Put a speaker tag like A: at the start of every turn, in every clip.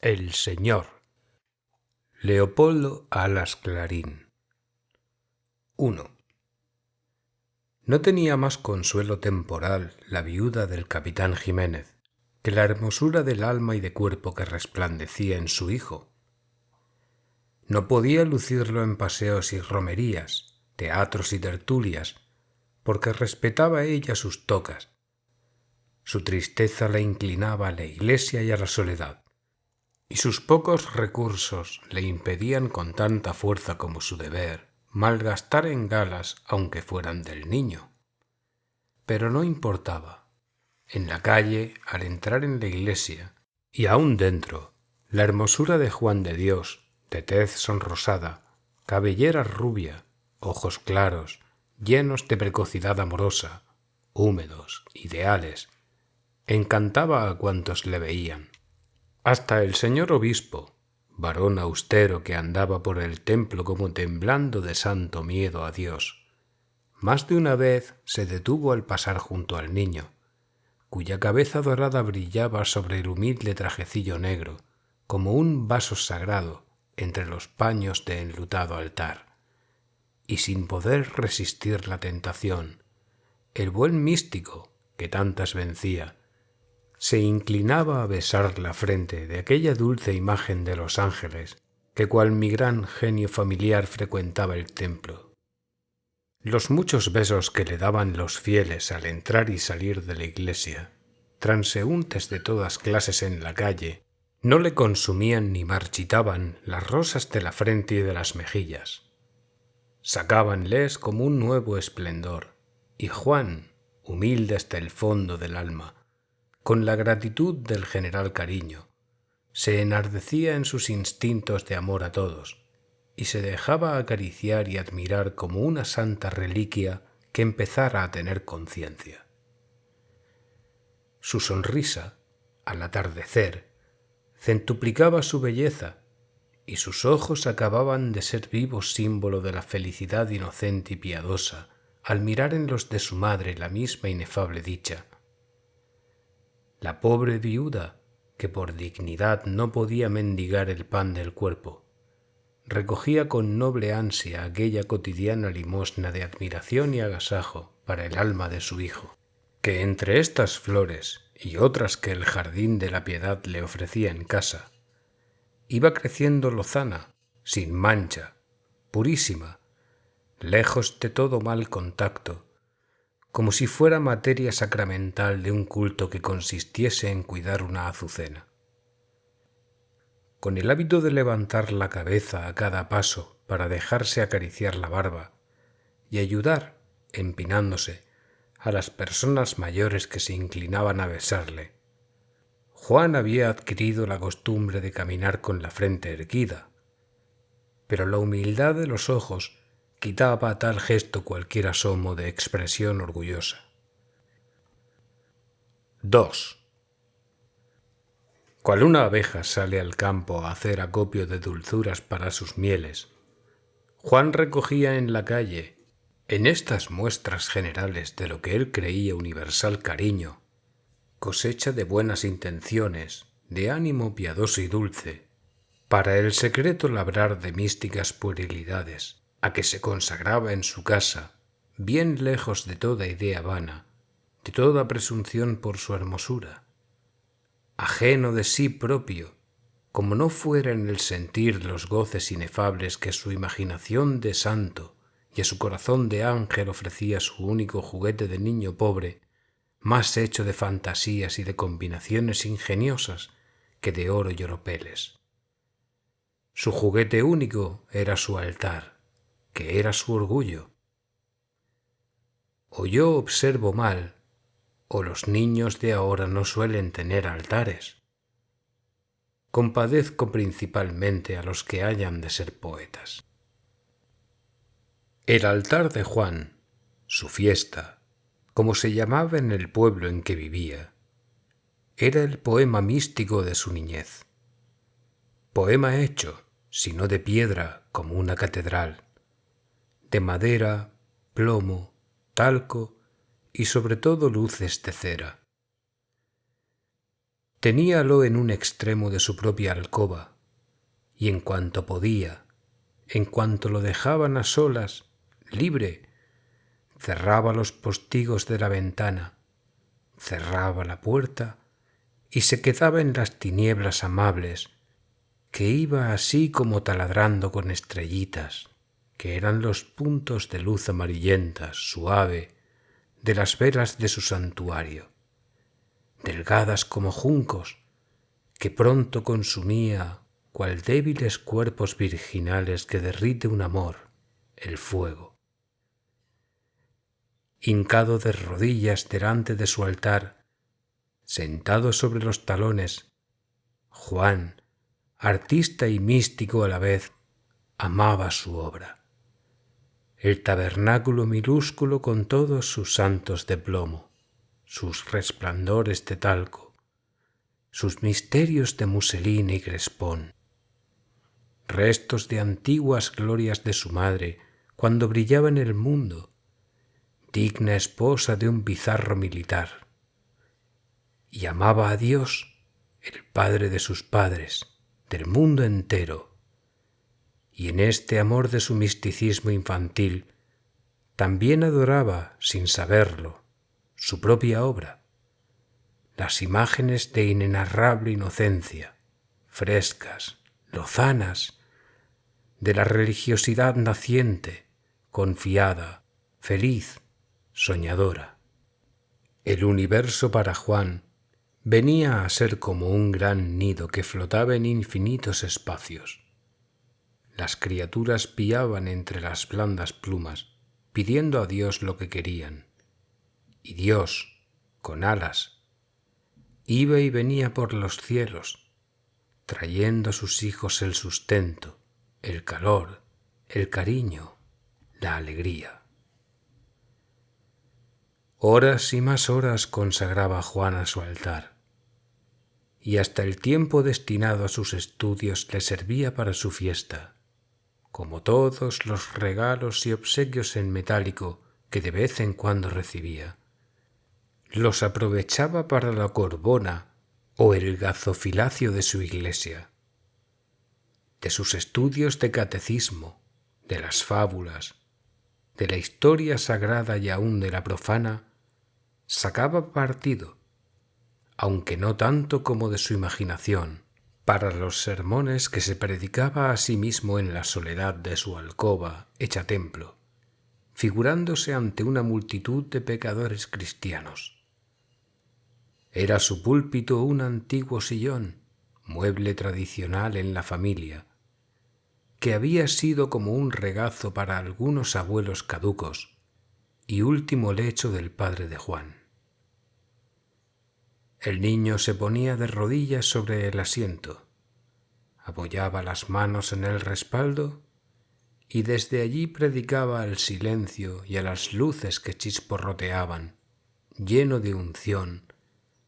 A: El Señor. Leopoldo Alas Clarín. 1. No tenía más consuelo temporal la viuda del capitán Jiménez que la hermosura del alma y de cuerpo que resplandecía en su hijo. No podía lucirlo en paseos y romerías, teatros y tertulias, porque respetaba ella sus tocas. Su tristeza la inclinaba a la iglesia y a la soledad, y sus pocos recursos le impedían con tanta fuerza como su deber malgastar en galas aunque fueran del niño. Pero no importaba. En la calle, al entrar en la iglesia, y aún dentro, la hermosura de Juan de Dios, de tez sonrosada, cabellera rubia, ojos claros, llenos de precocidad amorosa, húmedos, ideales, encantaba a cuantos le veían. Hasta el señor obispo, varón austero que andaba por el templo como temblando de santo miedo a Dios, más de una vez se detuvo al pasar junto al niño, cuya cabeza dorada brillaba sobre el humilde trajecillo negro, como un vaso sagrado entre los paños de enlutado altar. Y sin poder resistir la tentación, el buen místico, que tantas vencía, se inclinaba a besar la frente de aquella dulce imagen de los ángeles que cual mi gran genio familiar frecuentaba el templo. Los muchos besos que le daban los fieles al entrar y salir de la iglesia, transeúntes de todas clases en la calle, no le consumían ni marchitaban las rosas de la frente y de las mejillas. Sacábanles como un nuevo esplendor, y Juan, humilde hasta el fondo del alma, con la gratitud del general cariño, se enardecía en sus instintos de amor a todos, y se dejaba acariciar y admirar como una santa reliquia que empezara a tener conciencia. Su sonrisa, al atardecer, centuplicaba su belleza, y sus ojos acababan de ser vivos símbolo de la felicidad inocente y piadosa al mirar en los de su madre la misma inefable dicha. La pobre viuda, que por dignidad no podía mendigar el pan del cuerpo, recogía con noble ansia aquella cotidiana limosna de admiración y agasajo para el alma de su hijo, que entre estas flores y otras que el jardín de la piedad le ofrecía en casa, iba creciendo lozana, sin mancha, purísima, lejos de todo mal contacto, como si fuera materia sacramental de un culto que consistiese en cuidar una azucena. Con el hábito de levantar la cabeza a cada paso para dejarse acariciar la barba y ayudar, empinándose, a las personas mayores que se inclinaban a besarle, Juan había adquirido la costumbre de caminar con la frente erguida, pero la humildad de los ojos quitaba a tal gesto cualquier asomo de expresión orgullosa. 2. Cual una abeja sale al campo a hacer acopio de dulzuras para sus mieles, Juan recogía en la calle, en estas muestras generales de lo que él creía universal cariño, cosecha de buenas intenciones, de ánimo piadoso y dulce, para el secreto labrar de místicas puerilidades, a que se consagraba en su casa, bien lejos de toda idea vana, de toda presunción por su hermosura, ajeno de sí propio, como no fuera en el sentir los goces inefables que su imaginación de santo y a su corazón de ángel ofrecía su único juguete de niño pobre, más hecho de fantasías y de combinaciones ingeniosas que de oro y oropeles. Su juguete único era su altar, que era su orgullo. O yo observo mal, o los niños de ahora no suelen tener altares. Compadezco principalmente a los que hayan de ser poetas. El altar de Juan, su fiesta, como se llamaba en el pueblo en que vivía, era el poema místico de su niñez. Poema hecho, si no de piedra como una catedral, de madera, plomo, talco y sobre todo luces de cera. Teníalo en un extremo de su propia alcoba, y en cuanto podía, en cuanto lo dejaban a solas, libre, cerraba los postigos de la ventana, cerraba la puerta y se quedaba en las tinieblas amables, que iba así como taladrando con estrellitas, que eran los puntos de luz amarillenta, suave, de las velas de su santuario, delgadas como juncos, que pronto consumía, cual débiles cuerpos virginales que derrite un amor, el fuego. Hincado de rodillas delante de su altar, sentado sobre los talones, Juan, artista y místico a la vez, amaba su obra. El tabernáculo minúsculo con todos sus santos de plomo, sus resplandores de talco, sus misterios de muselina y crespón, restos de antiguas glorias de su madre cuando brillaba en el mundo, digna esposa de un bizarro militar, y amaba a Dios, el Padre de sus padres, del mundo entero, y en este amor de su misticismo infantil también adoraba, sin saberlo, su propia obra, las imágenes de inenarrable inocencia, frescas, lozanas, de la religiosidad naciente, confiada, feliz, soñadora. El universo para Juan venía a ser como un gran nido que flotaba en infinitos espacios. Las criaturas piaban entre las blandas plumas, pidiendo a Dios lo que querían, y Dios, con alas, iba y venía por los cielos, trayendo a sus hijos el sustento, el calor, el cariño, la alegría. Horas y más horas consagraba Juan a su altar, y hasta el tiempo destinado a sus estudios le servía para su fiesta, como todos los regalos y obsequios en metálico que de vez en cuando recibía. Los aprovechaba para la corbona o el gazofilacio de su iglesia, de sus estudios de catecismo, de las fábulas, de la historia sagrada y aún de la profana, sacaba partido, aunque no tanto como de su imaginación, para los sermones que se predicaba a sí mismo en la soledad de su alcoba hecha templo, figurándose ante una multitud de pecadores cristianos. Era su púlpito un antiguo sillón, mueble tradicional en la familia, que había sido como un regazo para algunos abuelos caducos y último lecho del padre de Juan. El niño se ponía de rodillas sobre el asiento, apoyaba las manos en el respaldo y desde allí predicaba al silencio y a las luces que chisporroteaban, lleno de unción,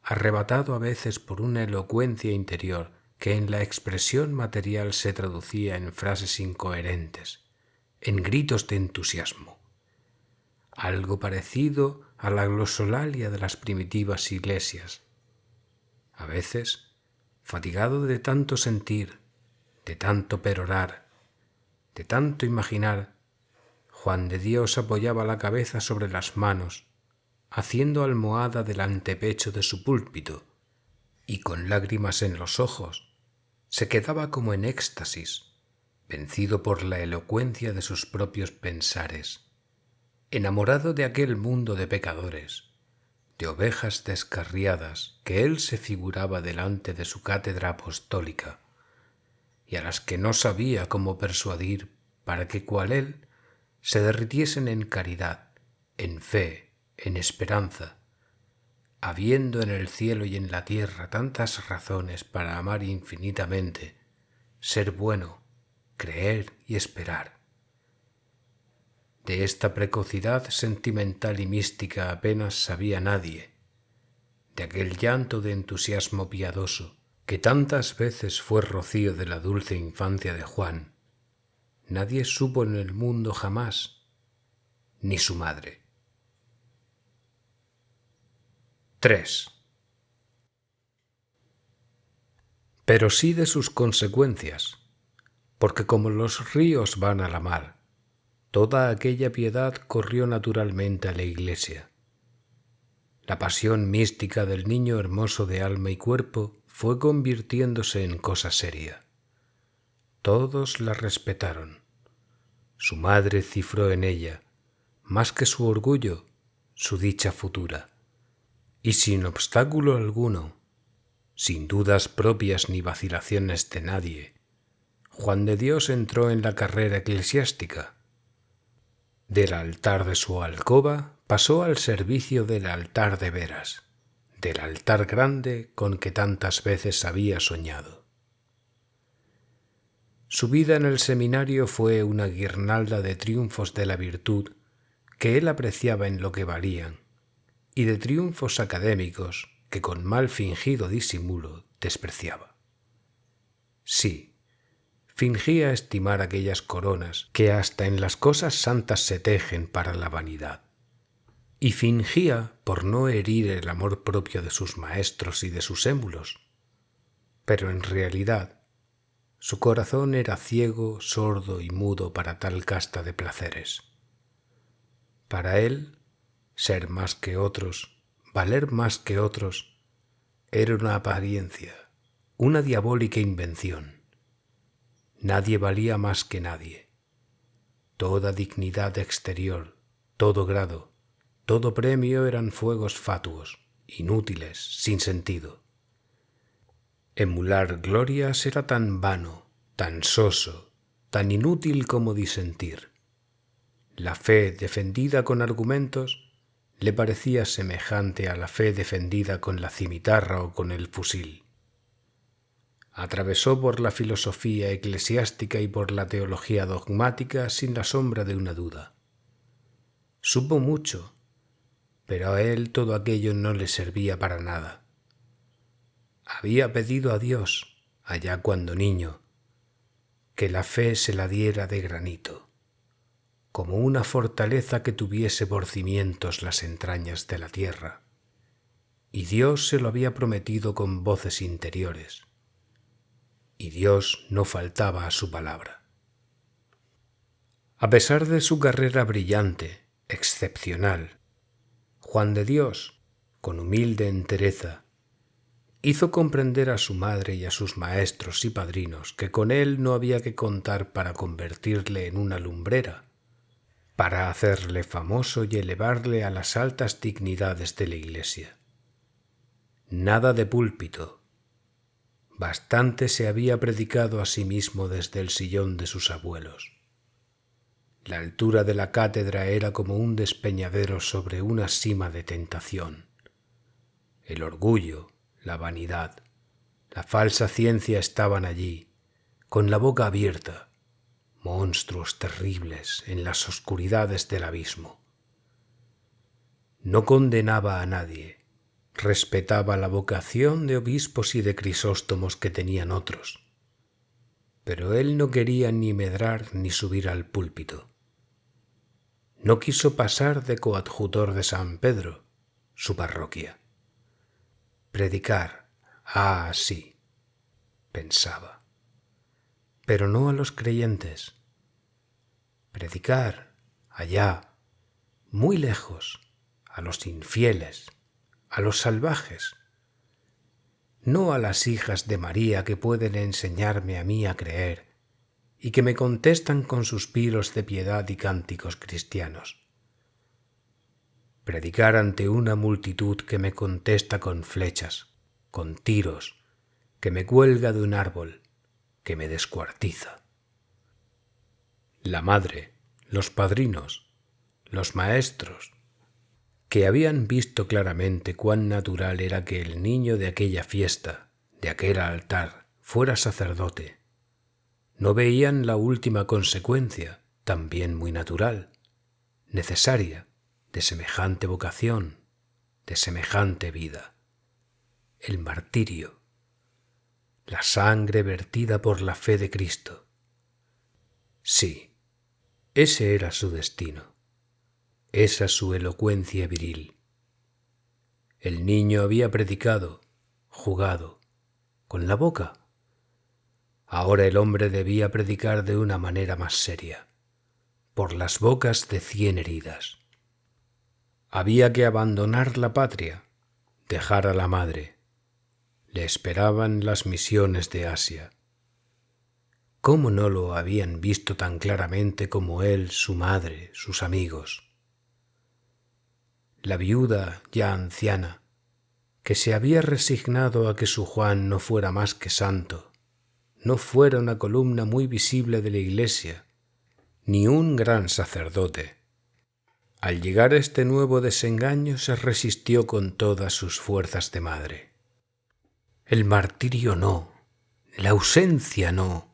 A: arrebatado a veces por una elocuencia interior que en la expresión material se traducía en frases incoherentes, en gritos de entusiasmo, algo parecido a la glosolalia de las primitivas iglesias. A veces, fatigado de tanto sentir, de tanto perorar, de tanto imaginar, Juan de Dios apoyaba la cabeza sobre las manos, haciendo almohada del antepecho de su púlpito, y con lágrimas en los ojos, se quedaba como en éxtasis, vencido por la elocuencia de sus propios pensares, enamorado de aquel mundo de pecadores, de ovejas descarriadas que él se figuraba delante de su cátedra apostólica, y a las que no sabía cómo persuadir para que cual él se derritiesen en caridad, en fe, en esperanza, habiendo en el cielo y en la tierra tantas razones para amar infinitamente, ser bueno, creer y esperar. De esta precocidad sentimental y mística apenas sabía nadie, de aquel llanto de entusiasmo piadoso que tantas veces fue rocío de la dulce infancia de Juan. Nadie supo en el mundo jamás, ni su madre. 3. pero sí de sus consecuencias, porque como los ríos van a la mar, toda aquella piedad corrió naturalmente a la Iglesia. La pasión mística del niño hermoso de alma y cuerpo fue convirtiéndose en cosa seria. Todos la respetaron. Su madre cifró en ella, más que su orgullo, su dicha futura, y sin obstáculo alguno, sin dudas propias ni vacilaciones de nadie, Juan de Dios entró en la carrera eclesiástica. Del altar de su alcoba pasó al servicio del altar de veras, del altar grande con que tantas veces había soñado. Su vida en el seminario fue una guirnalda de triunfos de la virtud que él apreciaba en lo que valían, y de triunfos académicos que con mal fingido disimulo despreciaba. Sí, fingía estimar aquellas coronas que hasta en las cosas santas se tejen para la vanidad, y fingía por no herir el amor propio de sus maestros y de sus émulos, pero en realidad su corazón era ciego, sordo y mudo para tal casta de placeres. Para él, ser más que otros, valer más que otros, era una apariencia, una diabólica invención. Nadie valía más que nadie. Toda dignidad exterior, todo grado, todo premio eran fuegos fatuos, inútiles, sin sentido. Emular glorias era tan vano, tan soso, tan inútil como disentir. La fe defendida con argumentos le parecía semejante a la fe defendida con la cimitarra o con el fusil. Atravesó por la filosofía eclesiástica y por la teología dogmática sin la sombra de una duda. Supo mucho, pero a él todo aquello no le servía para nada. Había pedido a Dios, allá cuando niño, que la fe se la diera de granito, como una fortaleza que tuviese por cimientos las entrañas de la tierra, y Dios se lo había prometido con voces interiores, y Dios no faltaba a su palabra. A pesar de su carrera brillante, excepcional, Juan de Dios, con humilde entereza, hizo comprender a su madre y a sus maestros y padrinos que con él no había que contar para convertirle en una lumbrera, para hacerle famoso y elevarle a las altas dignidades de la Iglesia. Nada de púlpito. Bastante se había predicado a sí mismo desde el sillón de sus abuelos. La altura de la cátedra era como un despeñadero sobre una sima de tentación. El orgullo, la vanidad, la falsa ciencia estaban allí, con la boca abierta, monstruos terribles en las oscuridades del abismo. No condenaba a nadie, respetaba la vocación de obispos y de Crisóstomos que tenían otros, pero él no quería ni medrar ni subir al púlpito. No quiso pasar de coadjutor de San Pedro, su parroquia. Predicar, sí, pensaba, pero no a los creyentes. Predicar, allá, muy lejos, a los infieles, a los salvajes, no a las hijas de María que pueden enseñarme a mí a creer y que me contestan con suspiros de piedad y cánticos cristianos. Predicar ante una multitud que me contesta con flechas, con tiros, que me cuelga de un árbol, que me descuartiza. La madre, los padrinos, los maestros, que habían visto claramente cuán natural era que el niño de aquella fiesta, de aquel altar, fuera sacerdote, no veían la última consecuencia, también muy natural, necesaria, de semejante vocación, de semejante vida: el martirio, la sangre vertida por la fe de Cristo. Sí, ese era su destino, esa su elocuencia viril. El niño había predicado, jugado, con la boca, Ahora el hombre debía predicar de una manera más seria, por las bocas de 100 heridas. Había que abandonar la patria, dejar a la madre. Le esperaban las misiones de Asia. ¿Cómo no lo habían visto tan claramente como él, su madre, sus amigos? La viuda, ya anciana, que se había resignado a que su Juan no fuera más que santo, no fuera una columna muy visible de la iglesia, ni un gran sacerdote. Al llegar este nuevo desengaño se resistió con todas sus fuerzas de madre. El martirio no, la ausencia no.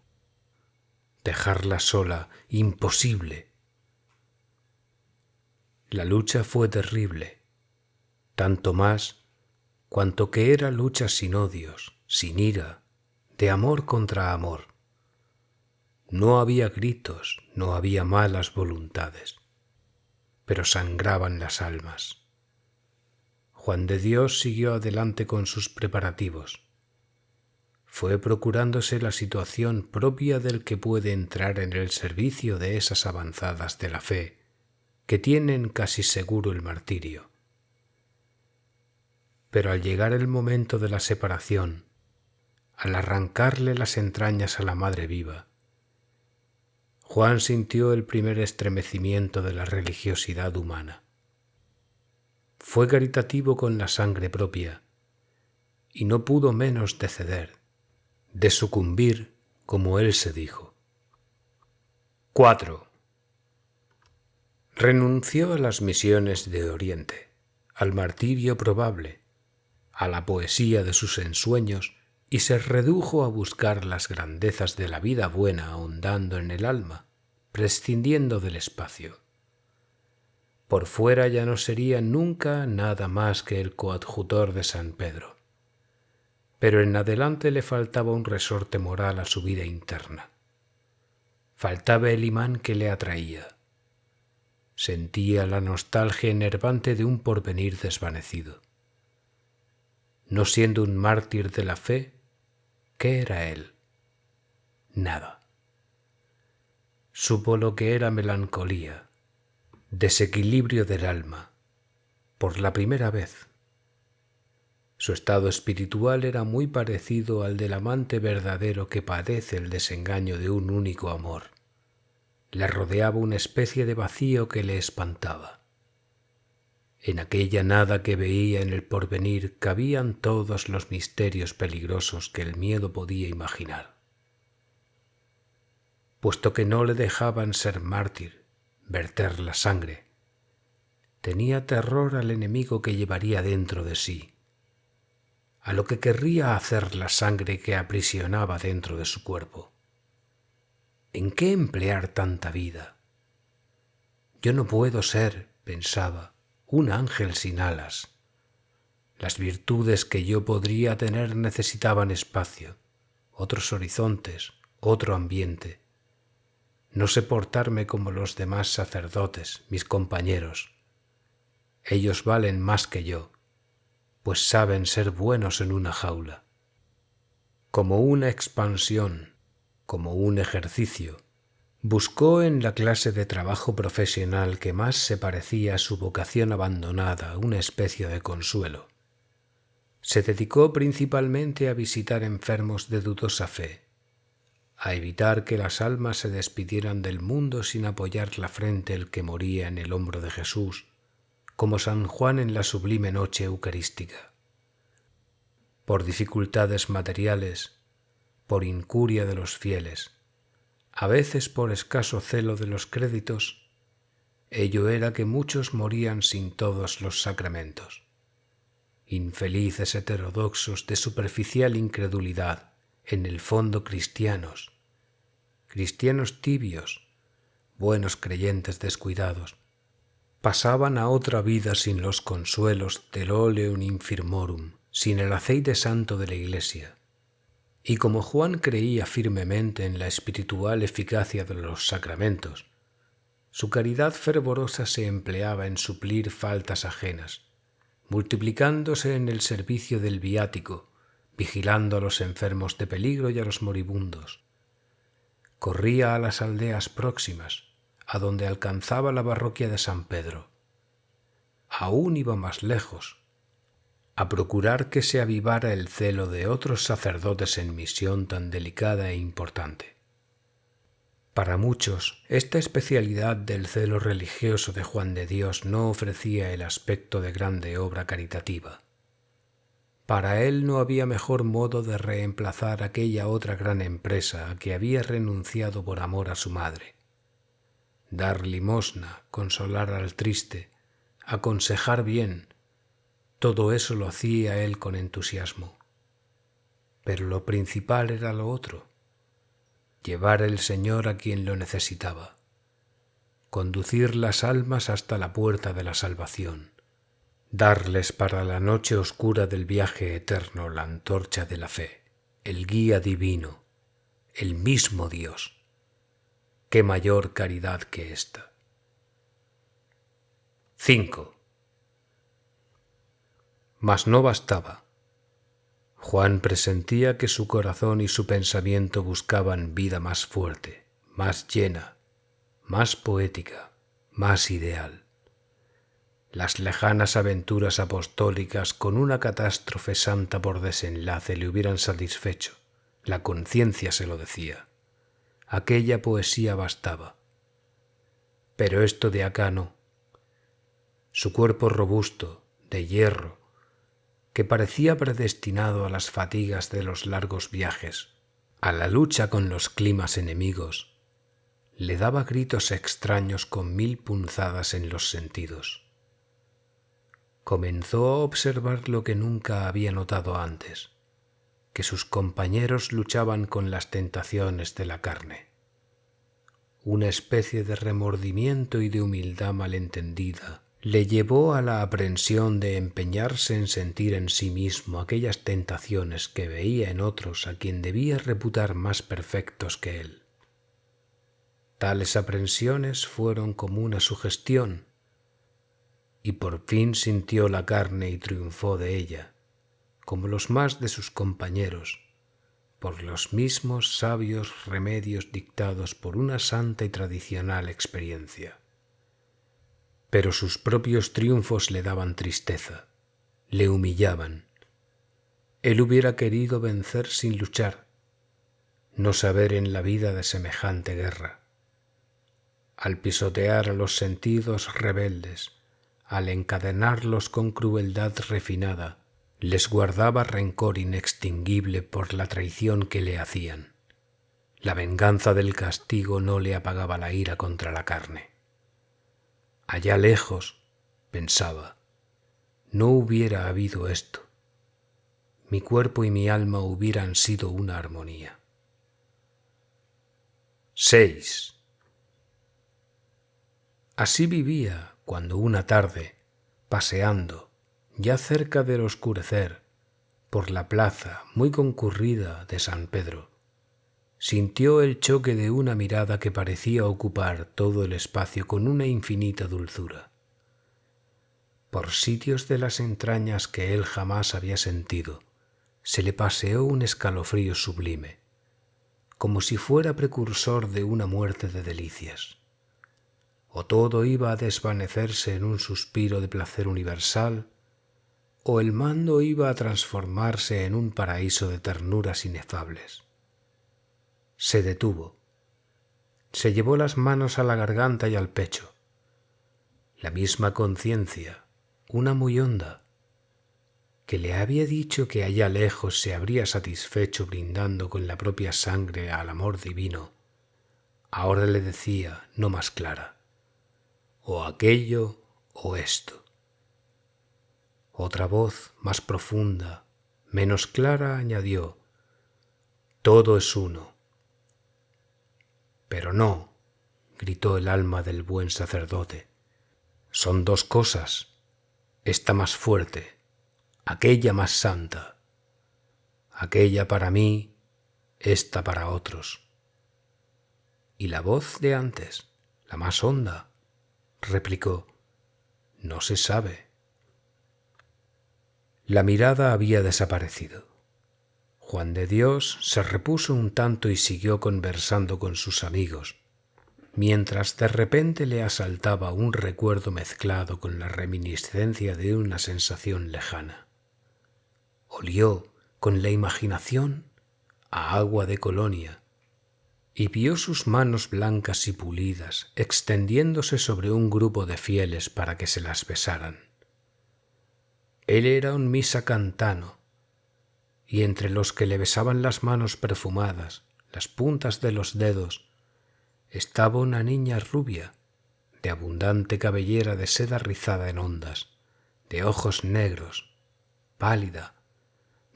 A: Dejarla sola, imposible. La lucha fue terrible, tanto más cuanto que era lucha sin odios, sin ira, de amor contra amor. No había gritos, no había malas voluntades, pero sangraban las almas. Juan de Dios siguió adelante con sus preparativos. Fue procurándose la situación propia del que puede entrar en el servicio de esas avanzadas de la fe, que tienen casi seguro el martirio. Pero al llegar el momento de la separación, al arrancarle las entrañas a la madre viva, Juan sintió el primer estremecimiento de la religiosidad humana. Fue caritativo con la sangre propia, y no pudo menos de ceder, de sucumbir, como él se dijo. 4. Renunció a las misiones de Oriente, al martirio probable, a la poesía de sus ensueños, y se redujo a buscar las grandezas de la vida buena ahondando en el alma, prescindiendo del espacio. Por fuera ya no sería nunca nada más que el coadjutor de San Pedro, pero en adelante le faltaba un resorte moral a su vida interna. Faltaba el imán que le atraía. Sentía la nostalgia enervante de un porvenir desvanecido. No siendo un mártir de la fe, ¿qué era él? Nada. Supo lo que era melancolía, desequilibrio del alma, por la primera vez. Su estado espiritual era muy parecido al del amante verdadero que padece el desengaño de un único amor. Le rodeaba una especie de vacío que le espantaba. En aquella nada que veía en el porvenir cabían todos los misterios peligrosos que el miedo podía imaginar. Puesto que no le dejaban ser mártir, verter la sangre, tenía terror al enemigo que llevaría dentro de sí, a lo que querría hacer la sangre que aprisionaba dentro de su cuerpo. ¿En qué emplear tanta vida? Yo no puedo ser, pensaba, un ángel sin alas. Las virtudes que yo podría tener necesitaban espacio, otros horizontes, otro ambiente. No sé portarme como los demás sacerdotes, mis compañeros. Ellos valen más que yo, pues saben ser buenos en una jaula. Como una expansión, como un ejercicio, buscó en la clase de trabajo profesional que más se parecía a su vocación abandonada una especie de consuelo. Se dedicó principalmente a visitar enfermos de dudosa fe, a evitar que las almas se despidieran del mundo sin apoyar la frente el que moría en el hombro de Jesús, como San Juan en la sublime noche eucarística. Por dificultades materiales, por incuria de los fieles, a veces por escaso celo de los créditos, ello era que muchos morían sin todos los sacramentos. Infelices heterodoxos de superficial incredulidad, en el fondo cristianos, cristianos tibios, buenos creyentes descuidados, pasaban a otra vida sin los consuelos del oleum infirmorum, sin el aceite santo de la Iglesia. Y como Juan creía firmemente en la espiritual eficacia de los sacramentos, su caridad fervorosa se empleaba en suplir faltas ajenas, multiplicándose en el servicio del viático, vigilando a los enfermos de peligro y a los moribundos, corría a las aldeas próximas, a donde alcanzaba la parroquia de San Pedro. Aún iba más lejos, a procurar que se avivara el celo de otros sacerdotes en misión tan delicada e importante. Para muchos, esta especialidad del celo religioso de Juan de Dios no ofrecía el aspecto de grande obra caritativa. Para él no había mejor modo de reemplazar aquella otra gran empresa a que había renunciado por amor a su madre. Dar limosna, consolar al triste, aconsejar bien, todo eso lo hacía él con entusiasmo. Pero lo principal era lo otro: llevar el Señor a quien lo necesitaba, conducir las almas hasta la puerta de la salvación, darles para la noche oscura del viaje eterno la antorcha de la fe, el guía divino, el mismo Dios. ¡Qué mayor caridad que esta! 5. Mas no bastaba. Juan presentía que su corazón y su pensamiento buscaban vida más fuerte, más llena, más poética, más ideal. Las lejanas aventuras apostólicas con una catástrofe santa por desenlace le hubieran satisfecho, la conciencia se lo decía. Aquella poesía bastaba. Pero esto de acá no. Su cuerpo robusto, de hierro, que parecía predestinado a las fatigas de los largos viajes, a la lucha con los climas enemigos, le daba gritos extraños con 1000 punzadas en los sentidos. Comenzó a observar lo que nunca había notado antes, que sus compañeros luchaban con las tentaciones de la carne. Una especie de remordimiento y de humildad malentendida le llevó a la aprensión de empeñarse en sentir en sí mismo aquellas tentaciones que veía en otros a quien debía reputar más perfectos que él. Tales aprensiones fueron como una sugestión, y por fin sintió la carne y triunfó de ella, como los más de sus compañeros, por los mismos sabios remedios dictados por una santa y tradicional experiencia. Pero sus propios triunfos le daban tristeza, le humillaban. Él hubiera querido vencer sin luchar, no saber en la vida de semejante guerra. Al pisotear a los sentidos rebeldes, al encadenarlos con crueldad refinada, les guardaba rencor inextinguible por la traición que le hacían. La venganza del castigo no le apagaba la ira contra la carne. Allá lejos, pensaba, no hubiera habido esto. Mi cuerpo y mi alma hubieran sido una armonía. 6. Así vivía cuando una tarde, paseando, ya cerca del oscurecer, por la plaza muy concurrida de San Pedro, sintió el choque de una mirada que parecía ocupar todo el espacio con una infinita dulzura. Por sitios de las entrañas que él jamás había sentido, se le paseó un escalofrío sublime, como si fuera precursor de una muerte de delicias. O todo iba a desvanecerse en un suspiro de placer universal, o el mando iba a transformarse en un paraíso de ternuras inefables. Se detuvo. Se llevó las manos a la garganta y al pecho. La misma conciencia, una muy honda, que le había dicho que allá lejos se habría satisfecho brindando con la propia sangre al amor divino, ahora le decía, no más clara, o aquello o esto. Otra voz, más profunda, menos clara, añadió, todo es uno. Pero no, gritó el alma del buen sacerdote, son dos cosas, esta más fuerte, aquella más santa, aquella para mí, esta para otros. Y la voz de antes, la más honda, replicó, no se sabe. La mirada había desaparecido. Juan de Dios se repuso un tanto y siguió conversando con sus amigos, mientras de repente le asaltaba un recuerdo mezclado con la reminiscencia de una sensación lejana. Olió con la imaginación a agua de colonia y vio sus manos blancas y pulidas extendiéndose sobre un grupo de fieles para que se las besaran. Él era un misa cantano, y entre los que le besaban las manos perfumadas, las puntas de los dedos, estaba una niña rubia, de abundante cabellera de seda rizada en ondas, de ojos negros, pálida,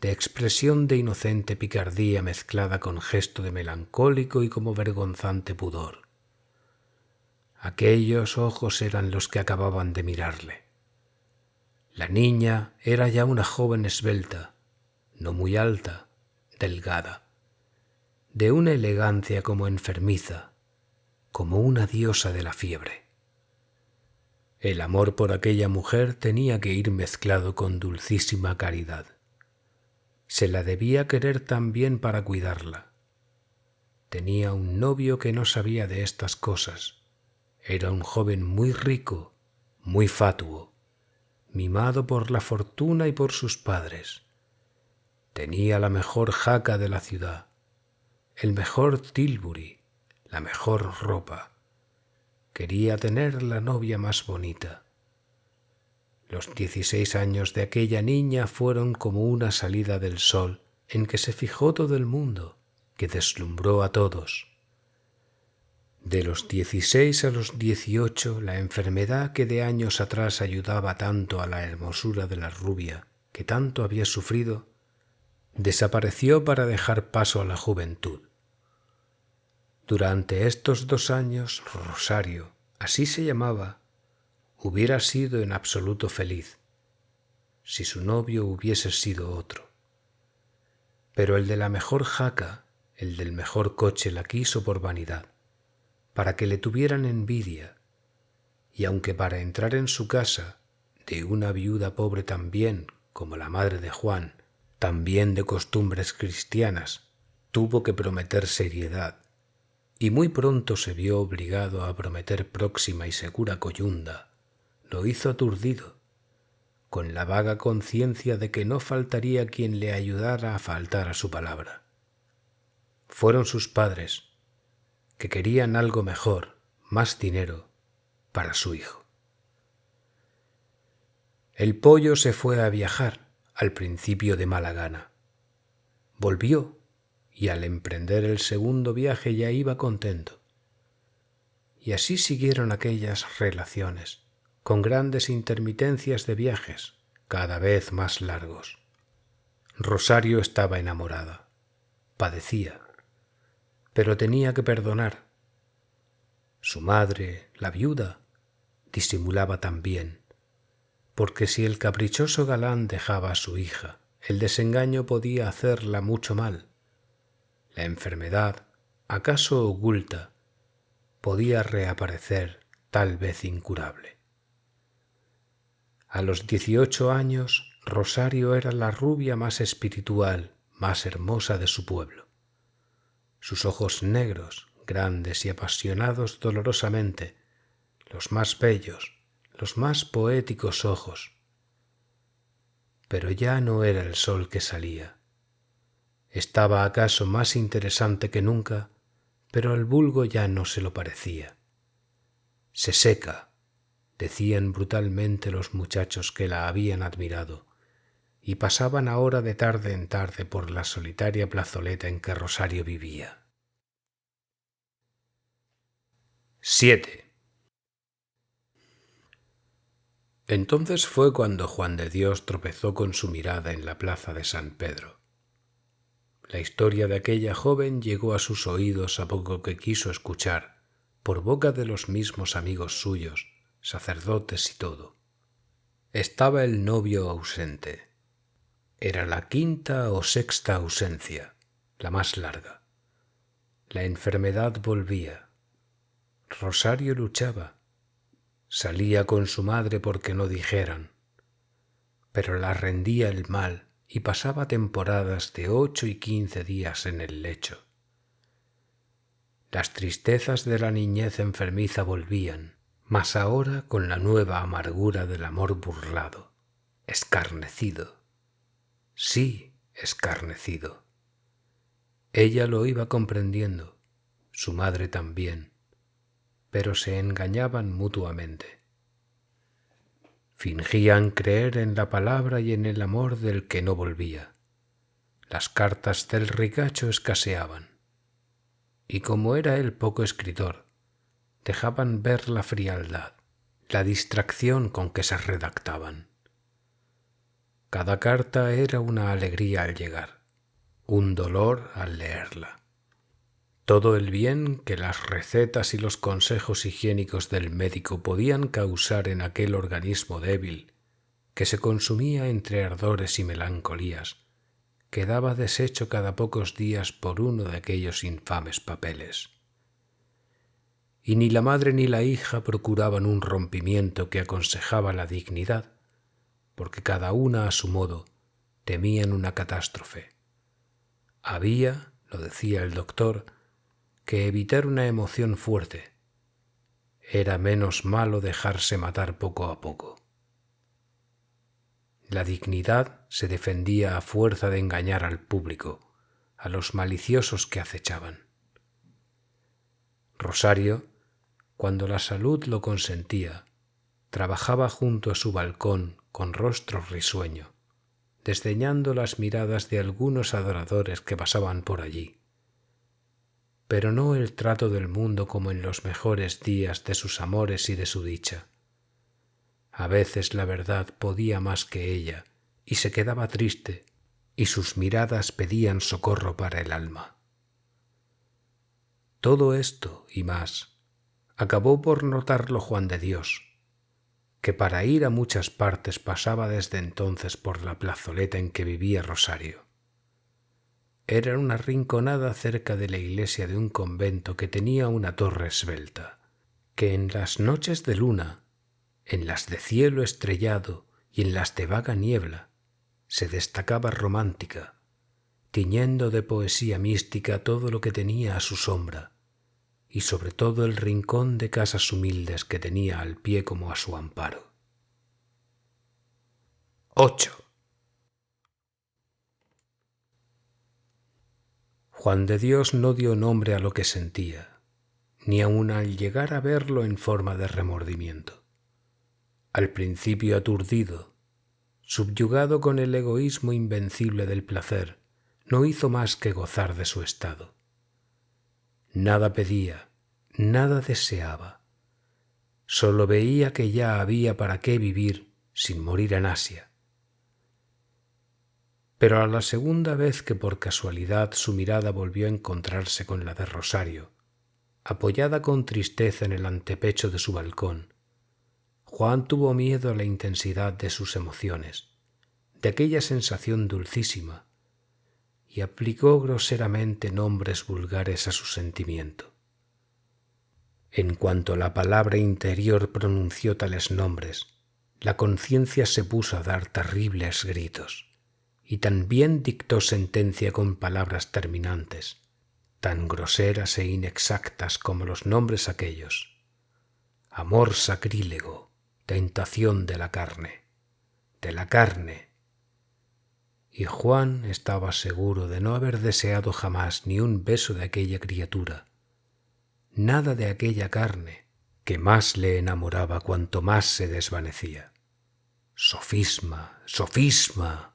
A: de expresión de inocente picardía mezclada con gesto de melancólico y como vergonzante pudor. Aquellos ojos eran los que acababan de mirarle. La niña era ya una joven esbelta, no muy alta, delgada, de una elegancia como enfermiza, como una diosa de la fiebre. El amor por aquella mujer tenía que ir mezclado con dulcísima caridad. Se la debía querer también para cuidarla. Tenía un novio que no sabía de estas cosas. Era un joven muy rico, muy fatuo, mimado por la fortuna y por sus padres. Tenía la mejor jaca de la ciudad, el mejor Tilbury, la mejor ropa. Quería tener la novia más bonita. Los 16 años de aquella niña fueron como una salida del sol en que se fijó todo el mundo, que deslumbró a todos. De los 16 a los 18, la enfermedad que de años atrás ayudaba tanto a la hermosura de la rubia, que tanto había sufrido, desapareció para dejar paso a la juventud. Durante estos 2 años, Rosario, así se llamaba, hubiera sido en absoluto feliz, si su novio hubiese sido otro. Pero el de la mejor jaca, el del mejor coche la quiso por vanidad, para que le tuvieran envidia, y aunque para entrar en su casa, de una viuda pobre también, como la madre de Juan, también de costumbres cristianas, tuvo que prometer seriedad, y muy pronto se vio obligado a prometer próxima y segura coyunda. Lo hizo aturdido, con la vaga conciencia de que no faltaría quien le ayudara a faltar a su palabra. Fueron sus padres, que querían algo mejor, más dinero, para su hijo. El pollo se fue a viajar, al principio de mala gana. Volvió, y al emprender el segundo viaje ya iba contento. Y así siguieron aquellas relaciones, con grandes intermitencias de viajes, cada vez más largos. Rosario estaba enamorada, padecía, pero tenía que perdonar. Su madre, la viuda, disimulaba también, porque si el caprichoso galán dejaba a su hija, el desengaño podía hacerla mucho mal. La enfermedad, acaso oculta, podía reaparecer, tal vez incurable. A los 18 años, Rosario era la rubia más espiritual, más hermosa de su pueblo. Sus ojos negros, grandes y apasionados dolorosamente, los más bellos, los más poéticos ojos. Pero ya no era el sol que salía. Estaba acaso más interesante que nunca, pero al vulgo ya no se lo parecía. Se seca, decían brutalmente los muchachos que la habían admirado, y pasaban ahora de tarde en tarde por la solitaria plazoleta en que Rosario vivía. 7. Entonces fue cuando Juan de Dios tropezó con su mirada en la plaza de San Pedro. La historia de aquella joven llegó a sus oídos a poco que quiso escuchar, por boca de los mismos amigos suyos, sacerdotes y todo. Estaba el novio ausente. Era la 5ª o 6ª ausencia, la más larga. La enfermedad volvía. Rosario luchaba. Salía con su madre porque no dijeran. Pero la rendía el mal, y pasaba temporadas de 8 y 15 días en el lecho. Las tristezas de la niñez enfermiza volvían, mas ahora con la nueva amargura del amor burlado, escarnecido. Sí, escarnecido. Ella lo iba comprendiendo, su madre también, pero se engañaban mutuamente. Fingían creer en la palabra y en el amor del que no volvía. Las cartas del ricacho escaseaban, y como era él poco escritor, dejaban ver la frialdad, la distracción con que se redactaban. Cada carta era una alegría al llegar, un dolor al leerla. Todo el bien que las recetas y los consejos higiénicos del médico podían causar en aquel organismo débil, que se consumía entre ardores y melancolías, quedaba deshecho cada pocos días por uno de aquellos infames papeles. Y ni la madre ni la hija procuraban un rompimiento que aconsejaba la dignidad, porque cada una a su modo temían una catástrofe. Había, lo decía el doctor, que evitar una emoción fuerte. Era menos malo dejarse matar poco a poco. La dignidad se defendía a fuerza de engañar al público, a los maliciosos que acechaban. Rosario, cuando la salud lo consentía, trabajaba junto a su balcón con rostro risueño, desdeñando las miradas de algunos adoradores que pasaban por allí, pero no el trato del mundo como en los mejores días de sus amores y de su dicha. A veces la verdad podía más que ella y se quedaba triste, y sus miradas pedían socorro para el alma. Todo esto y más acabó por notarlo Juan de Dios, que para ir a muchas partes pasaba desde entonces por la plazoleta en que vivía Rosario. Era una rinconada cerca de la iglesia de un convento que tenía una torre esbelta, que en las noches de luna, en las de cielo estrellado y en las de vaga niebla, se destacaba romántica, tiñendo de poesía mística todo lo que tenía a su sombra, y sobre todo el rincón de casas humildes que tenía al pie como a su amparo. 8. Juan de Dios no dio nombre a lo que sentía, ni aun al llegar a verlo en forma de remordimiento. Al principio aturdido, subyugado con el egoísmo invencible del placer, no hizo más que gozar de su estado. Nada pedía, nada deseaba. Solo veía que ya había para qué vivir sin morir en Asia. Pero a la segunda vez que por casualidad su mirada volvió a encontrarse con la de Rosario, apoyada con tristeza en el antepecho de su balcón, Juan tuvo miedo a la intensidad de sus emociones, de aquella sensación dulcísima, y aplicó groseramente nombres vulgares a su sentimiento. En cuanto la palabra interior pronunció tales nombres, la conciencia se puso a dar terribles gritos, y también dictó sentencia con palabras terminantes, tan groseras e inexactas como los nombres aquellos: amor sacrílego, tentación de la carne, y Juan estaba seguro de no haber deseado jamás ni un beso de aquella criatura, nada de aquella carne, que más le enamoraba cuanto más se desvanecía. «Sofisma, sofisma»,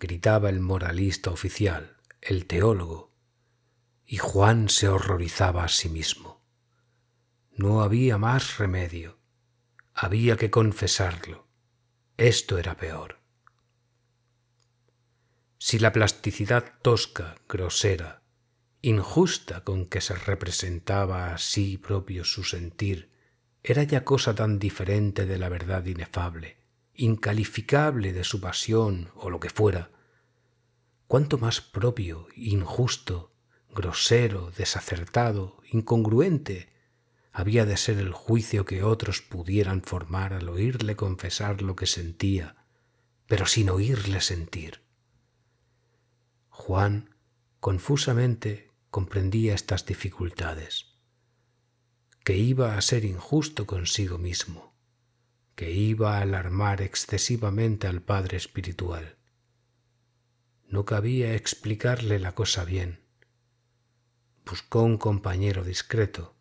A: gritaba el moralista oficial, el teólogo, y Juan se horrorizaba a sí mismo. No había más remedio, había que confesarlo. Esto era peor. Si la plasticidad tosca, grosera, injusta con que se representaba a sí propio su sentir era ya cosa tan diferente de la verdad inefable, incalificable de su pasión o lo que fuera, cuánto más propio, injusto, grosero, desacertado, incongruente había de ser el juicio que otros pudieran formar al oírle confesar lo que sentía, pero sin oírle sentir. Juan confusamente comprendía estas dificultades, que iba a ser injusto consigo mismo, que iba a alarmar excesivamente al padre espiritual. No cabía explicarle la cosa bien. Buscó un compañero discreto,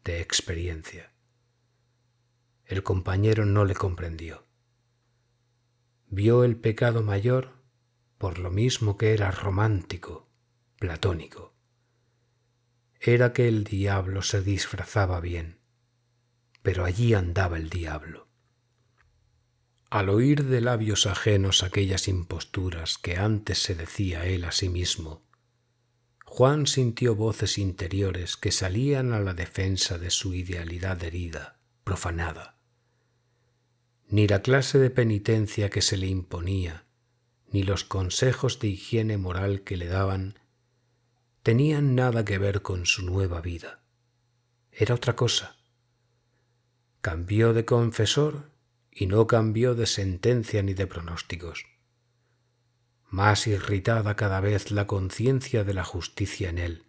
A: de experiencia. El compañero no le comprendió. Vio el pecado mayor por lo mismo que era romántico, platónico. Era que el diablo se disfrazaba bien, pero allí andaba el diablo. Al oír de labios ajenos aquellas imposturas que antes se decía él a sí mismo, Juan sintió voces interiores que salían a la defensa de su idealidad herida, profanada. Ni la clase de penitencia que se le imponía, ni los consejos de higiene moral que le daban, tenían nada que ver con su nueva vida. Era otra cosa. Cambió de confesor y no cambió de sentencia ni de pronósticos. Más irritada cada vez la conciencia de la justicia en él,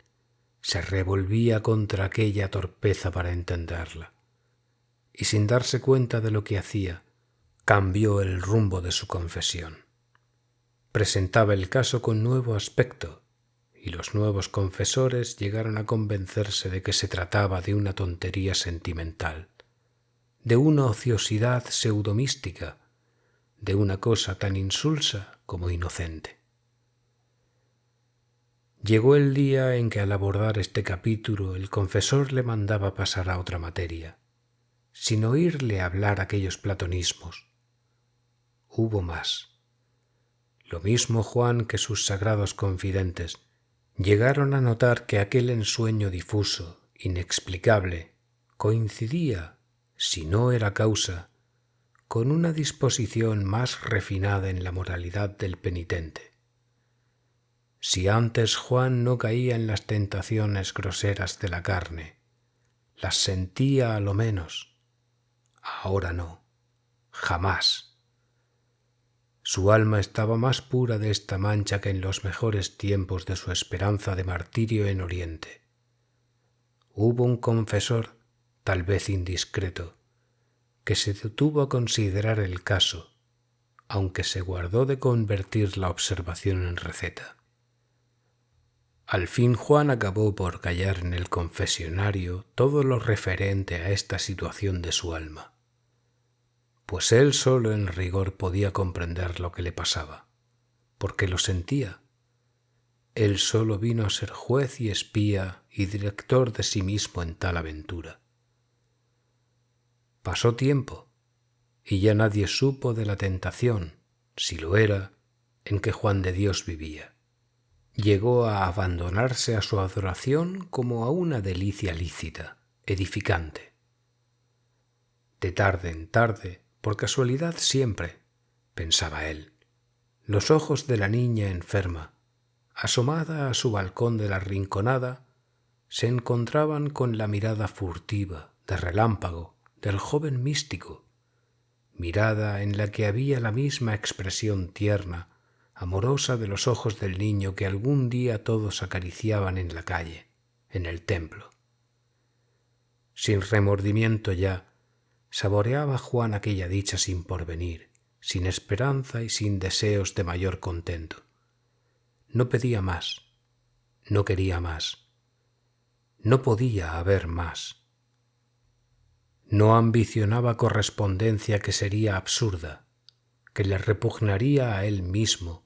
A: se revolvía contra aquella torpeza para entenderla, y sin darse cuenta de lo que hacía, cambió el rumbo de su confesión. Presentaba el caso con nuevo aspecto, y los nuevos confesores llegaron a convencerse de que se trataba de una tontería sentimental, de una ociosidad pseudomística, de una cosa tan insulsa como inocente. Llegó el día en que al abordar este capítulo el confesor le mandaba pasar a otra materia, sin oírle hablar aquellos platonismos. Hubo más. Lo mismo Juan que sus sagrados confidentes llegaron a notar que aquel ensueño difuso, inexplicable, coincidía, si no era causa, con una disposición más refinada en la moralidad del penitente. Si antes Juan no caía en las tentaciones groseras de la carne, las sentía a lo menos, ahora no, jamás. Su alma estaba más pura de esta mancha que en los mejores tiempos de su esperanza de martirio en Oriente. Hubo un confesor, tal vez indiscreto, que se detuvo a considerar el caso, aunque se guardó de convertir la observación en receta. Al fin Juan acabó por callar en el confesionario todo lo referente a esta situación de su alma, pues él solo en rigor podía comprender lo que le pasaba, porque lo sentía. Él solo vino a ser juez y espía y director de sí mismo en tal aventura. Pasó tiempo, y ya nadie supo de la tentación, si lo era, en que Juan de Dios vivía. Llegó a abandonarse a su adoración como a una delicia lícita, edificante. De tarde en tarde, por casualidad siempre, pensaba él, los ojos de la niña enferma, asomada a su balcón de la Rinconada, se encontraban con la mirada furtiva, de relámpago, del joven místico, mirada en la que había la misma expresión tierna, amorosa de los ojos del niño que algún día todos acariciaban en la calle, en el templo. Sin remordimiento ya, saboreaba Juan aquella dicha sin porvenir, sin esperanza y sin deseos de mayor contento. No pedía más, no quería más, no podía haber más. No ambicionaba correspondencia que sería absurda, que le repugnaría a él mismo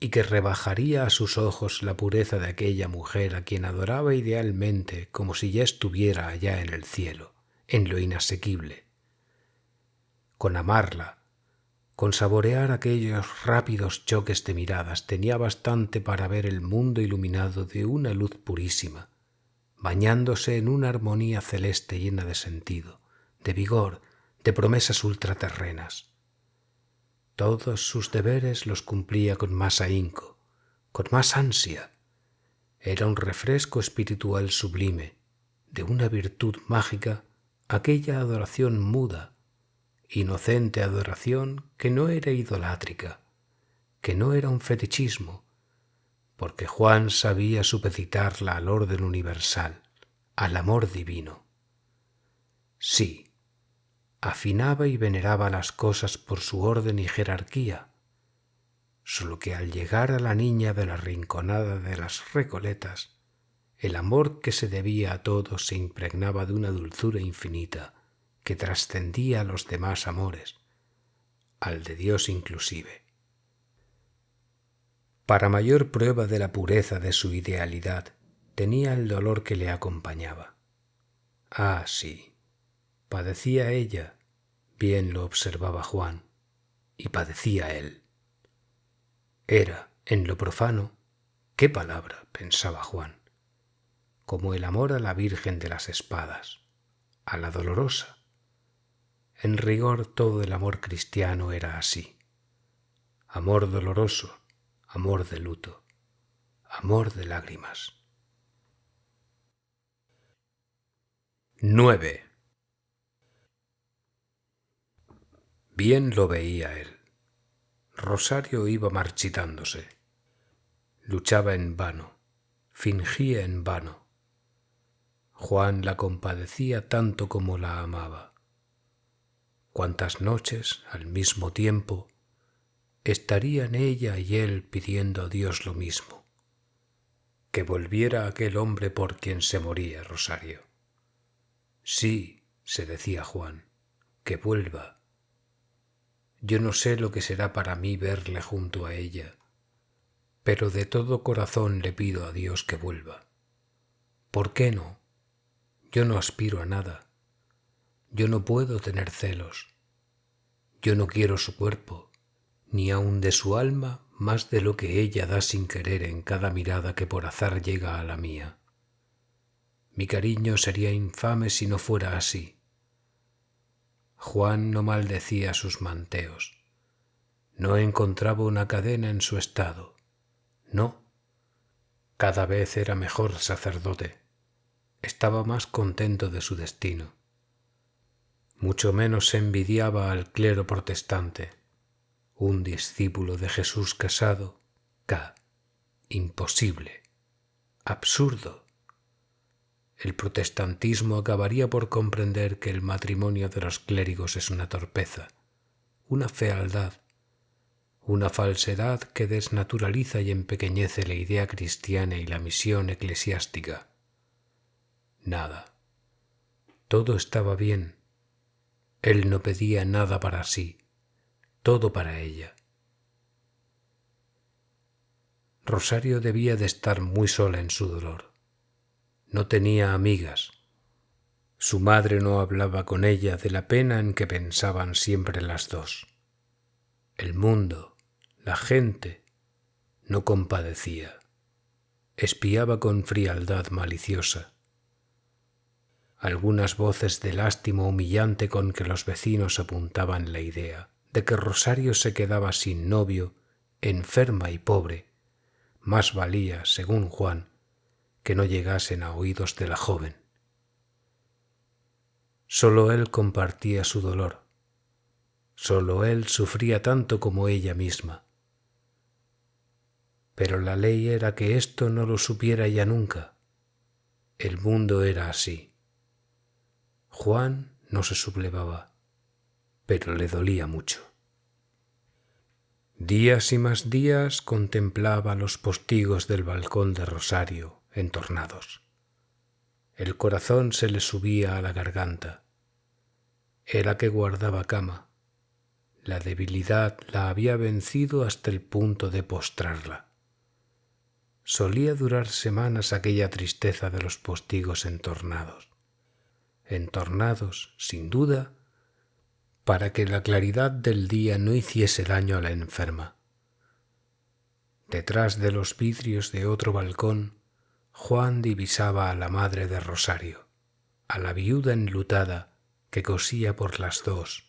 A: y que rebajaría a sus ojos la pureza de aquella mujer a quien adoraba idealmente como si ya estuviera allá en el cielo, en lo inasequible. Con amarla, con saborear aquellos rápidos choques de miradas, tenía bastante para ver el mundo iluminado de una luz purísima, bañándose en una armonía celeste llena de sentido, de vigor, de promesas ultraterrenas. Todos sus deberes los cumplía con más ahínco, con más ansia. Era un refresco espiritual sublime, de una virtud mágica, aquella adoración muda, inocente adoración que no era idolátrica, que no era un fetichismo, porque Juan sabía supeditarla al orden universal, al amor divino. Sí, afinaba y veneraba las cosas por su orden y jerarquía, solo que al llegar a la niña de la rinconada de las Recoletas, el amor que se debía a todos se impregnaba de una dulzura infinita que trascendía a los demás amores, al de Dios inclusive. Para mayor prueba de la pureza de su idealidad, tenía el dolor que le acompañaba. Ah, sí, padecía ella, bien lo observaba Juan, y padecía él. Era, en lo profano, ¿qué palabra?, pensaba Juan, como el amor a la Virgen de las Espadas, a la Dolorosa. En rigor todo el amor cristiano era así: amor doloroso, amor de luto, amor de lágrimas. 9. Bien lo veía él. Rosario iba marchitándose. Luchaba en vano, fingía en vano. Juan la compadecía tanto como la amaba. Cuántas noches, al mismo tiempo, estarían ella y él pidiendo a Dios lo mismo: que volviera aquel hombre por quien se moría Rosario. Sí, se decía Juan, que vuelva. Yo no sé lo que será para mí verle junto a ella, pero de todo corazón le pido a Dios que vuelva. ¿Por qué no? Yo no aspiro a nada. Yo no puedo tener celos. Yo no quiero su cuerpo, ni aun de su alma más de lo que ella da sin querer en cada mirada que por azar llega a la mía. Mi cariño sería infame si no fuera así. Juan no maldecía sus manteos. No encontraba una cadena en su estado. No. Cada vez era mejor sacerdote. Estaba más contento de su destino. Mucho menos envidiaba al clero protestante. Un discípulo de Jesús casado, imposible, absurdo. El protestantismo acabaría por comprender que el matrimonio de los clérigos es una torpeza, una fealdad, una falsedad que desnaturaliza y empequeñece la idea cristiana y la misión eclesiástica. Nada. Todo estaba bien. Él no pedía nada para sí, todo para ella. Rosario debía de estar muy sola en su dolor. No tenía amigas. Su madre no hablaba con ella de la pena en que pensaban siempre las dos. El mundo, la gente, no compadecía. Espiaba con frialdad maliciosa. Algunas voces de lástima humillante con que los vecinos apuntaban la idea de que Rosario se quedaba sin novio, enferma y pobre, más valía, según Juan, que no llegasen a oídos de la joven. Solo él compartía su dolor. Solo él sufría tanto como ella misma. Pero la ley era que esto no lo supiera ella nunca. El mundo era así. Juan no se sublevaba, pero le dolía mucho. Días y más días contemplaba los postigos del balcón de Rosario entornados. El corazón se le subía a la garganta. Era que guardaba cama. La debilidad la había vencido hasta el punto de postrarla. Solía durar semanas aquella tristeza de los postigos entornados. Entornados, sin duda, para que la claridad del día no hiciese daño a la enferma. Detrás de los vidrios de otro balcón, Juan divisaba a la madre de Rosario, a la viuda enlutada que cosía por las dos,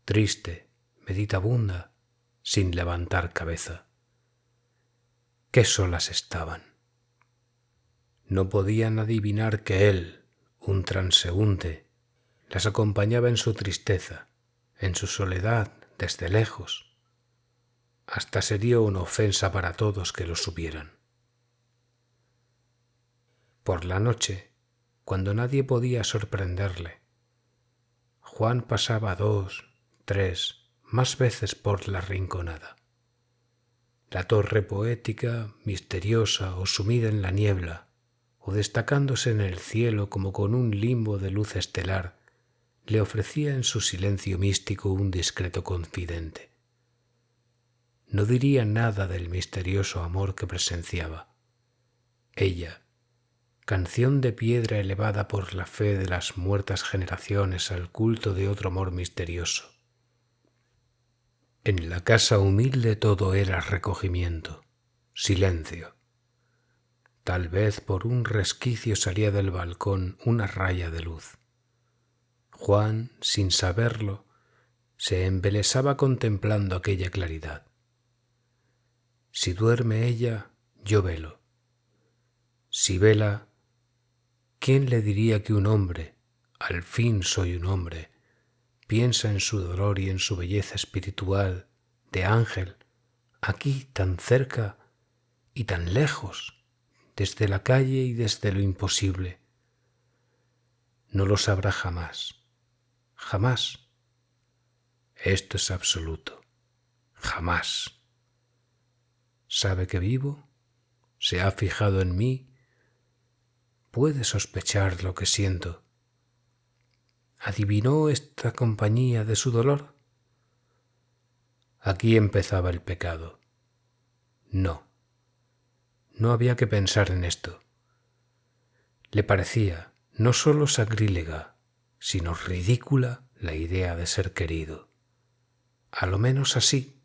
A: triste, meditabunda, sin levantar cabeza. Qué solas estaban. No podían adivinar que él, un transeúnte, las acompañaba en su tristeza, en su soledad, desde lejos. Hasta sería una ofensa para todos que lo supieran. Por la noche, cuando nadie podía sorprenderle, Juan pasaba 2, 3, más veces por la Rinconada. La torre poética, misteriosa o sumida en la niebla, o destacándose en el cielo como con un limbo de luz estelar, le ofrecía en su silencio místico un discreto confidente. No diría nada del misterioso amor que presenciaba. Ella, canción de piedra elevada por la fe de las muertas generaciones al culto de otro amor misterioso. En la casa humilde todo era recogimiento, silencio. Tal vez por un resquicio salía del balcón una raya de luz. Juan, sin saberlo, se embelesaba contemplando aquella claridad. Si duerme ella, yo velo. Si vela, ¿quién le diría que un hombre, al fin soy un hombre, piensa en su dolor y en su belleza espiritual de ángel, aquí tan cerca y tan lejos, desde la calle y desde lo imposible? No lo sabrá jamás, jamás. Esto es absoluto, jamás. Sabe que vivo, se ha fijado en mí, puede sospechar lo que siento. ¿Adivinó esta compañía de su dolor? Aquí empezaba el pecado. No había que pensar en esto. Le parecía no solo sacrílega, sino ridícula la idea de ser querido. A lo menos así,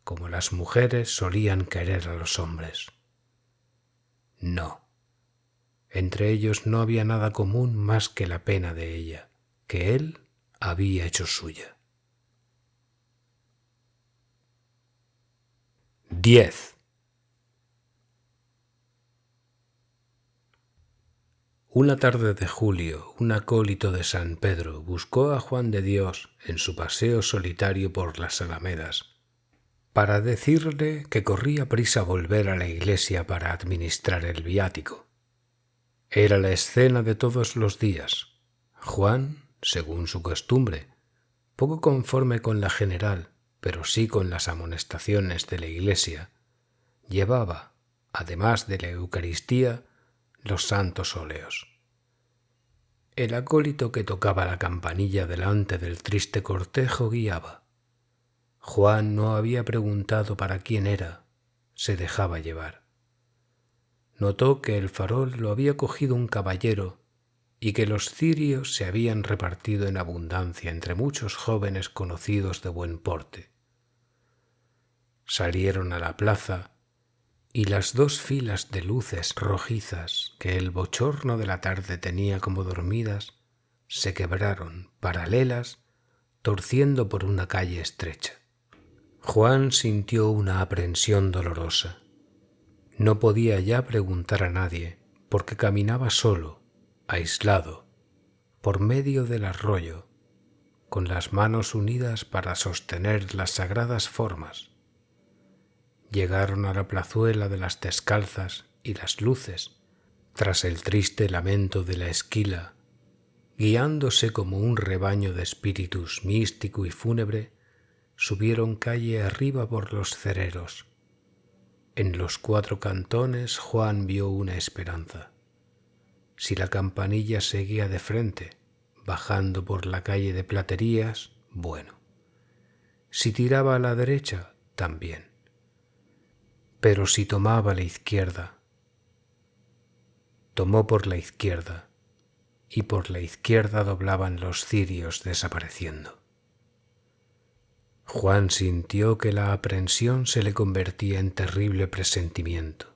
A: como las mujeres solían querer a los hombres. No. Entre ellos no había nada común más que la pena de ella, que él había hecho suya. 10. Una tarde de julio, un acólito de San Pedro buscó a Juan de Dios en su paseo solitario por las alamedas, para decirle que corría prisa volver a la iglesia para administrar el viático. Era la escena de todos los días. Juan, según su costumbre, poco conforme con la general, pero sí con las amonestaciones de la iglesia, llevaba, además de la Eucaristía, los santos óleos. El acólito que tocaba la campanilla delante del triste cortejo guiaba. Juan no había preguntado para quién era, se dejaba llevar. Notó que el farol lo había cogido un caballero y que los cirios se habían repartido en abundancia entre muchos jóvenes conocidos de buen porte. Salieron a la plaza y las 2 filas de luces rojizas que el bochorno de la tarde tenía como dormidas se quebraron, paralelas, torciendo por una calle estrecha. Juan sintió una aprensión dolorosa. No podía ya preguntar a nadie, porque caminaba solo, aislado, por medio del arroyo, con las manos unidas para sostener las sagradas formas. Llegaron a la plazuela de las descalzas y las luces, tras el triste lamento de la esquila, guiándose como un rebaño de espíritus místico y fúnebre, subieron calle arriba por los cereros. En los 4 cantones Juan vio una esperanza. Si la campanilla seguía de frente, bajando por la calle de Platerías, bueno. Si tiraba a la derecha, también. Pero si tomaba la izquierda, tomó por la izquierda, y por la izquierda doblaban los cirios desapareciendo. Juan sintió que la aprensión se le convertía en terrible presentimiento,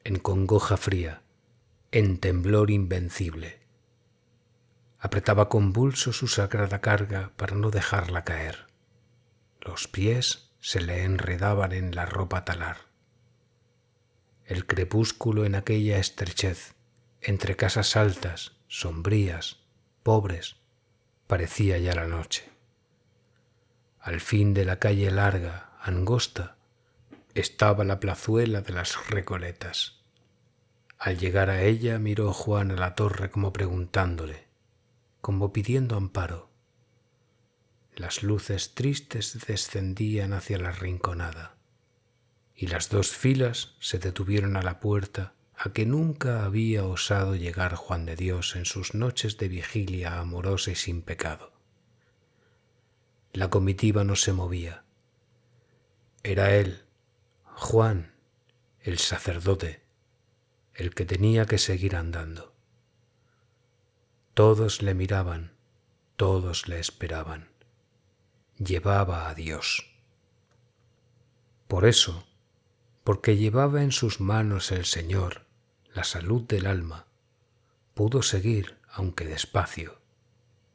A: en congoja fría, en temblor invencible. Apretaba convulso su sagrada carga para no dejarla caer. Los pies se le enredaban en la ropa talar. El crepúsculo en aquella estrechez, entre casas altas, sombrías, pobres, parecía ya la noche. Al fin de la calle larga, angosta, estaba la plazuela de las Recoletas. Al llegar a ella miró Juan a la torre como preguntándole, como pidiendo amparo. Las luces tristes descendían hacia la rinconada, y las dos filas se detuvieron a la puerta a que nunca había osado llegar Juan de Dios en sus noches de vigilia amorosa y sin pecado. La comitiva no se movía. Era él, Juan, el sacerdote, el que tenía que seguir andando. Todos le miraban, todos le esperaban. Llevaba a Dios. Por eso, porque llevaba en sus manos el Señor la salud del alma, pudo seguir, aunque despacio,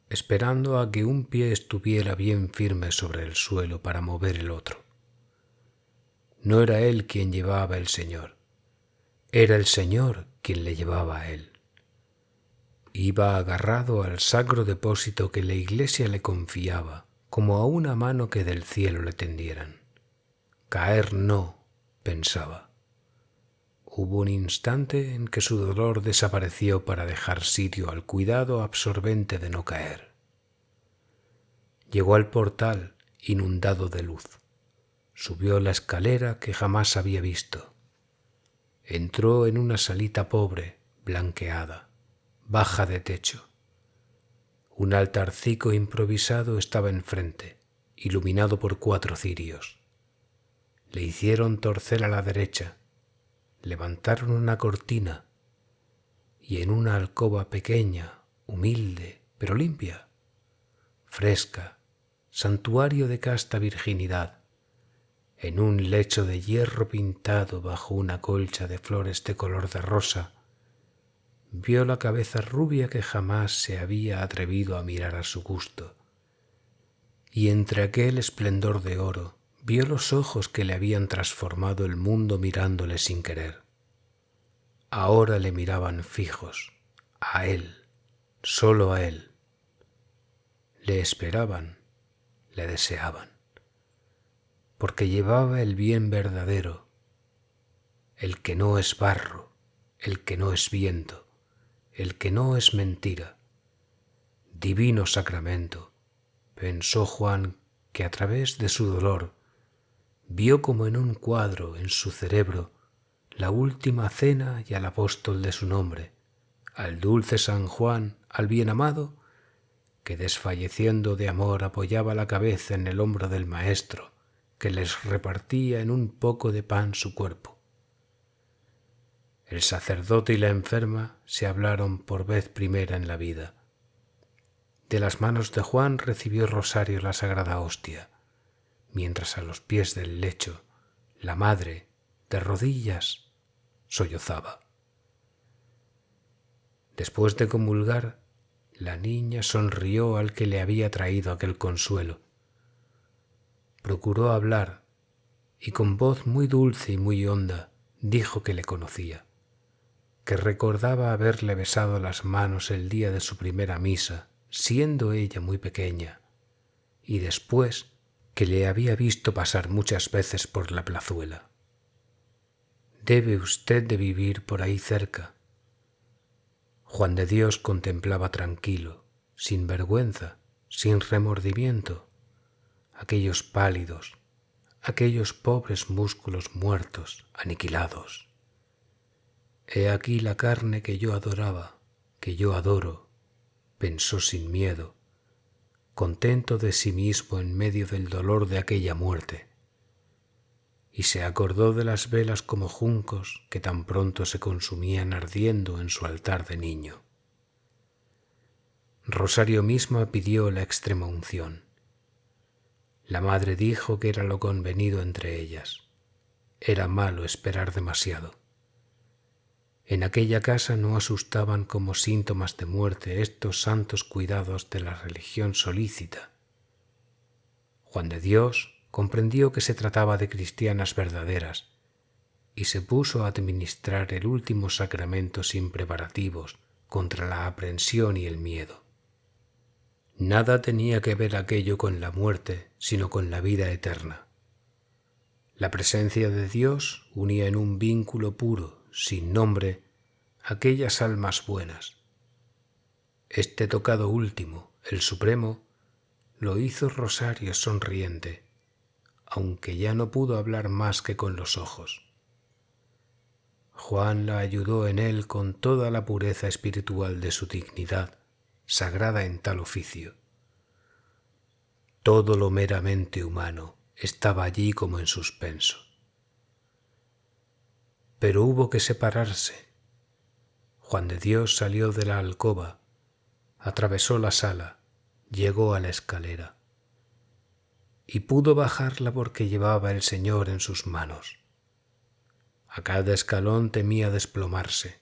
A: esperando a que un pie estuviera bien firme sobre el suelo para mover el otro. No era él quien llevaba el Señor, era el Señor quien le llevaba a él. Iba agarrado al sacro depósito que la Iglesia le confiaba, como a una mano que del cielo le tendieran. Caer no, pensaba. Hubo un instante en que su dolor desapareció para dejar sitio al cuidado absorbente de no caer. Llegó al portal inundado de luz. Subió la escalera que jamás había visto. Entró en una salita pobre, blanqueada, baja de techo. Un altarcico improvisado estaba enfrente, iluminado por 4 cirios. Le hicieron torcer a la derecha, levantaron una cortina y en una alcoba pequeña, humilde, pero limpia, fresca, santuario de casta virginidad, en un lecho de hierro pintado bajo una colcha de flores de color de rosa, vio la cabeza rubia que jamás se había atrevido a mirar a su gusto, y entre aquel esplendor de oro vio los ojos que le habían transformado el mundo mirándole sin querer. Ahora le miraban fijos, a él, solo a él. Le esperaban, le deseaban, porque llevaba el bien verdadero, el que no es barro, el que no es viento, el que no es mentira. Divino sacramento, pensó Juan, que a través de su dolor vio como en un cuadro en su cerebro la última cena y al apóstol de su nombre, al dulce San Juan, al bien amado, que desfalleciendo de amor apoyaba la cabeza en el hombro del Maestro, que les repartía en un poco de pan su cuerpo. El sacerdote y la enferma se hablaron por vez primera en la vida. De las manos de Juan recibió Rosario la sagrada hostia, mientras a los pies del lecho la madre, de rodillas, sollozaba. Después de comulgar, la niña sonrió al que le había traído aquel consuelo. Procuró hablar y con voz muy dulce y muy honda dijo que le conocía, que recordaba haberle besado las manos el día de su primera misa, siendo ella muy pequeña, y después que le había visto pasar muchas veces por la plazuela. Debe usted de vivir por ahí cerca. Juan de Dios contemplaba tranquilo, sin vergüenza, sin remordimiento, aquellos pálidos, aquellos pobres músculos muertos, aniquilados. He aquí la carne que yo adoraba, que yo adoro, pensó sin miedo, contento de sí mismo en medio del dolor de aquella muerte, y se acordó de las velas como juncos que tan pronto se consumían ardiendo en su altar de niño. Rosario misma pidió la extrema unción. La madre dijo que era lo convenido entre ellas. Era malo esperar demasiado. En aquella casa no asustaban como síntomas de muerte estos santos cuidados de la religión solícita. Juan de Dios comprendió que se trataba de cristianas verdaderas y se puso a administrar el último sacramento sin preparativos contra la aprensión y el miedo. Nada tenía que ver aquello con la muerte, sino con la vida eterna. La presencia de Dios unía en un vínculo puro, sin nombre, aquellas almas buenas. Este tocado último, el supremo, lo hizo Rosario sonriente, aunque ya no pudo hablar más que con los ojos. Juan la ayudó en él con toda la pureza espiritual de su dignidad, sagrada en tal oficio. Todo lo meramente humano estaba allí como en suspenso. Pero hubo que separarse. Juan de Dios salió de la alcoba, atravesó la sala, llegó a la escalera y pudo bajarla porque llevaba el Señor en sus manos. A cada escalón temía desplomarse.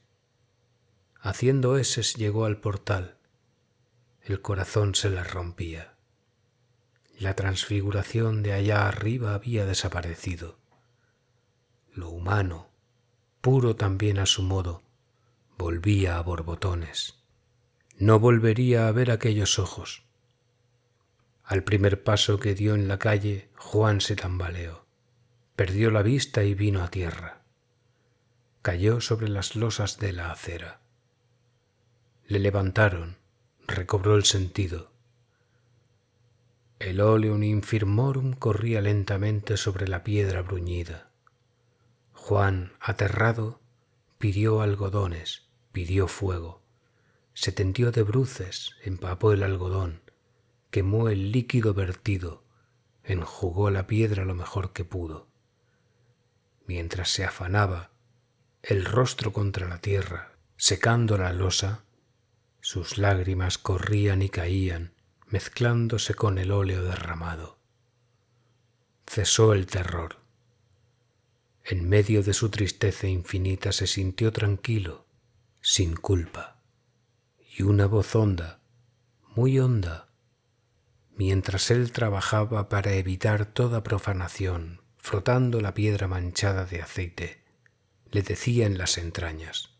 A: Haciendo eses llegó al portal. El corazón se le rompía. La transfiguración de allá arriba había desaparecido. Lo humano, puro también a su modo, volvía a borbotones. No volvería a ver aquellos ojos. Al primer paso que dio en la calle, Juan se tambaleó, perdió la vista y vino a tierra. Cayó sobre las losas de la acera. Le levantaron, recobró el sentido. El oleum infirmorum corría lentamente sobre la piedra bruñida. Juan, aterrado, pidió algodones, pidió fuego. Se tendió de bruces, empapó el algodón, quemó el líquido vertido, enjugó la piedra lo mejor que pudo. Mientras se afanaba, el rostro contra la tierra, secando la losa, sus lágrimas corrían y caían, mezclándose con el óleo derramado. Cesó el terror. En medio de su tristeza infinita se sintió tranquilo, sin culpa, y una voz honda, muy honda, mientras él trabajaba para evitar toda profanación, frotando la piedra manchada de aceite, le decía en las entrañas: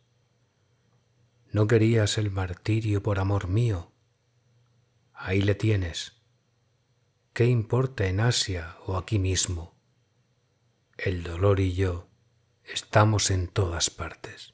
A: ¿no querías el martirio por amor mío? Ahí le tienes. ¿Qué importa en Asia o aquí mismo? El dolor y yo estamos en todas partes.